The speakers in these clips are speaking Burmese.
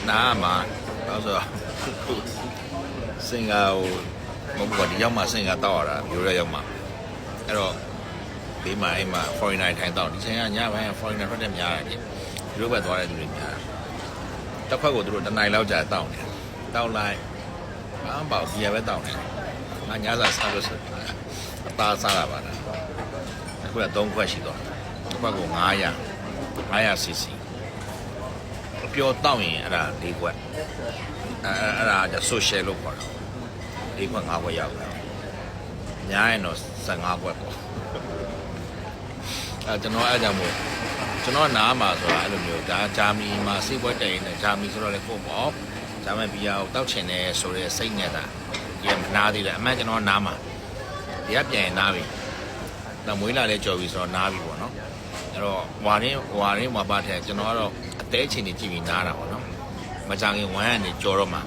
နာမှာဆိုတော့စင်ကာမဟုတ်ဘူးဒီရောက်မှစင်ကာတောက်ရတာမျိုးရဲရောက်မှအဲ့တော့ဒီမှာအိမ်မှာ foreigner ထိုင်တောက်ဒီချိန်ကညပိုင်း foreigner ထွက်တဲ့များတယ်ဒီလိုပဲသွားတဲ့သူတွေများတစ်ခွက်ကိုသူတို့တစ်နိုင်လောက်ကြာတောက်နေတောက်လိုက်ဘာမှပေါ့ဘီယာပဲတောက်နေငါညစားစားလို့ဆိုအသားစားတာပါလားအခုက3ခွက်ရှိတော့တစ်ခွက်ကို900 cc ပျော်တောက်ရင်အဲ့ဒါ4ခွက်အဲ့ဒါကျ social လို့ခေါ်တာ4ခွက်5ခွက်ရောက်တယ်ညာရင်တော့15ခွက်ပေါ့ကျွန်တော်အဲ့ကြောင့်မို့ကျွန်တော်နားမှာဆိုတာအဲ့လိုမျိုးဒါဂျာမီမှာစိတ်ပွဲတည်နေဂျာမီဆိုတော့လေကိုပေါ့ဂျာမန်ဘီယာကိုတောက်ချင်တယ်ဆိုရဲစိတ်နေတာဒီကနားသေးတယ်အမှန်ကျွန်တော်နားမှာဒီကပြန်ရင်နားပြီတော့မွေးလာလဲကြော်ပြီဆိုတော့နားပြီပေါ့နော်အဲ့တော့ဝါရင်းမှာပါတဲ့ကျွန်တော်ကတော့အသေးချိန်နေကြည့်ပြီးနားတာပေါ့နော်မကြခင်1ကနေကြော်တော့မှ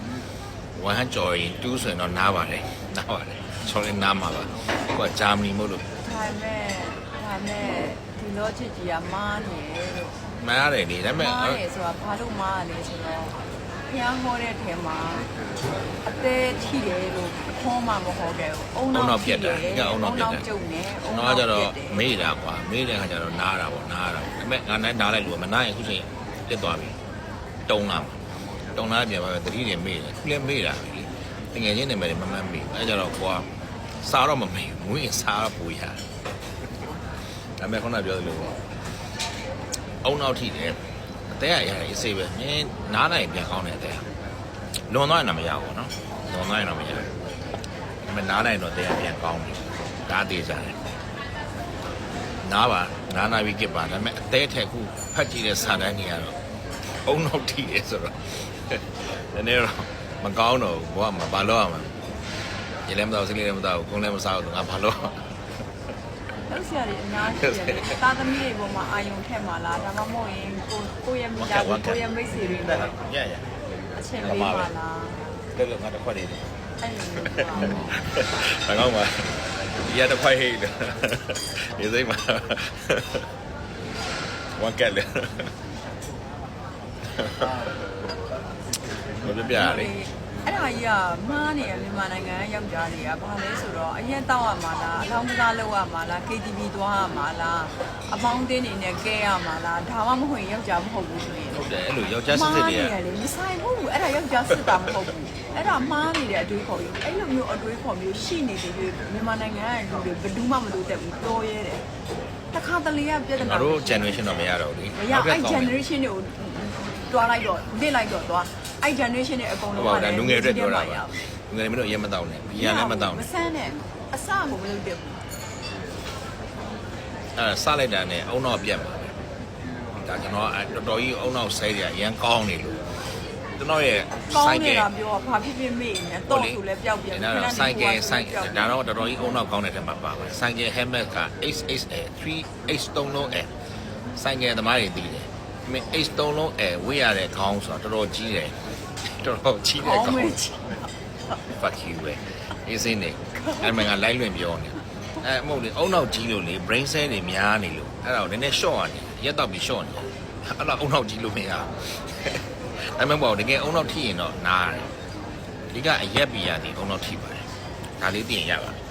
1ကြော်ရင်2ဆိုရင်တော့နားပါတယ်ကျွန်တော်လည်းနားမှာပါဟိုကဂျာမနီမို့လို့ဒါမဲ့ဒီလောချစ်ကြီးကမားနေလို့မားရတယ်လေဒါပေမဲ့မားတယ်ဆိုတာဘာလို့မားရလဲဆိုတော့ဖျားဟောတဲ့ထဲမှာအသေးထိတယ်လို့ခေါ်မှမဟုတ်ခဲ့ဘူးအုံနောက်ပြတ်တယ်အုံနောက်ကျုံနေတော့ကျတော့မေးတာကွာမေးတဲ့ခါကျတော့နားတာပေါ့နားတာဒါပေမဲ့ငါနိုင်နားလိုက်လို့မနားရင်အခုချိန်တက်သွားပြီတုံလာပြန်ပါပဲတတိတွေမေးတယ်ခုလည်းမေးတာတကယ်ချင်းနေမယ်မမှန်မေးအဲကြတော့ကွာစားတော့မမေးဘူးဝင်စားတော့ပူရတယ်ဒါပေမဲ့ခုနပြောသလိုပေါ့အုံနောက်ထိတယ်အသေးရရတယ်အစေးပဲမင်းနားလိုက်ပြန်ကောင်းတယ်အသေးလွန်သွားရင်တော့မရဘူးနော်လွန်သွားရင်တော့မရဘူးဒါပေမဲ့နားလိုက်တော့အသေးပြန်ကောင်းတယ်ဒါသေးကြတယ်နားပါနားပြီးကြည့်ပါဒါပေမဲ့အသေးထက်ခုဖတ်ကြည့်တဲ့စာတန်းကြီးကတော့အုံနောက်ထိတယ်ဆိုတော့ဒီနေ့တော့မကောင်းတော့ဘောကမဘာလို့ရမှာရေလည်းမတော့စိတ်လည်းမတော့ကုန်းလည်းမစားဘူးငါဘာလို့လောက်ဆရာကြီးအများကြီးတယ်တာသမီးတွေပေါ်မှာအာယုံထက်မှာလားဒါမှမဟုတ်ရင်ကိုရဲ့မိသားစုကိုရဲ့မိတ်ဆွေတွေနဲ့ရအချင်းလေးပါလားလို့ငါတစ်ခွက်လေးအဲ့လိုဒါကောင်းပါဒီရတစ်ခွက်ဟိတ်ဒီစိတ်မှာဝန်ကက်လေဘယ်ပြရလဲအဲ့ဒါကြီးကမှားနေရမြန်မာနိုင်ငံယောက်ျားတွေကဘာလဲဆိုတော့အရင်တောက်ရမှာလားအလောင်းကစားလုပ်ရမှာလား KTV သွားရမှာလားအပေါင်းအသင်းတွေနဲ့ကဲရမှာလားဒါမှမဟုတ်ရင်ယောက်ျားမဟုတ်ဘူးဆိုရင်ဟုတ်တယ်အဲ့လိုယောက်ျားစစ်တွေကမဆိုင်ဘူးအဲ့ဒါယောက်ျားစစ်တာမဟုတ်ဘူးအဲ့ဒါမှားနေတဲ့အတွေးခေါ်ယူအဲ့လိုမျိုးအတွေးခေါ်မျိုးရှိနေတယ်မြန်မာနိုင်ငံကလူတွေဘယ်သူမှမလုပ်တတ်ဘူးတော်ရဲတယ်တခါတလေကပြဿနာတို့ generation တော့မရတော့ဘူးလေမရအဲ့ generation တွေကိုတွားလိုက်တော့လေ့လိုက်တော့တွားအဲ့ generation တွေအကုန်လုံးကလူငယ်တွေပြောတာပါလူငယ်တွေမလို့အရင်မတောင်းနဲ့ဘီယာလည်းမတောင်းမဆန်းနဲ့အစကိုမလုပ်တတ်ဘူးစလိုက်တာနဲ့အုံနောက်ပြတ်မှာဒါကျွန်တော်တော်တော်ကြီးအုံနောက်ဆဲကြအရင်ကောင်းနေလို့ကျွန်တော်ရဲ့ဆိုင်ကပြောဘာဖြစ်ဖြစ်မေ့နေတော့သူလည်းပျောက်ပြန်တယ်ဒါဆိုင်ကဒါတော့တော်တော်ကြီးအုံနောက်ကောင်းတဲ့ထဲမှာပါပါတယ်ဆိုင်က helmet က XXL 3H3 လုံး L ဆိုင်ကသမားတွေတည်တယ်မင်း H3 လုံး L ဝေးရတဲ့ခေါင်းဆိုတော့တော်တော်ကြီးတယ်တော်တော်ကြီးတဲ့ခေါင်း fuck you ပဲအေးစင်းနေအဲ့မှာငါလိုက်လွင်ပြောနေမဟုတ်လေအုံနောက်ကြီးလို့လေ brain cell တွေများနေလို့အဲ့ဒါကိုနည်းနည်း short ရတယ်ရက်တော့ပြီး short နေအဲ့တော့အုံနောက်ကြီးလို့မရဘူးအဲ့မဲ့ပေါ့တကယ်အုံနောက်ထိရင်တော့နားရတယ်ဒီကအရက်ပြီးရတယ်အုံနောက်ထိပါတယ်ဒါလေးသိရင်ရပါတယ်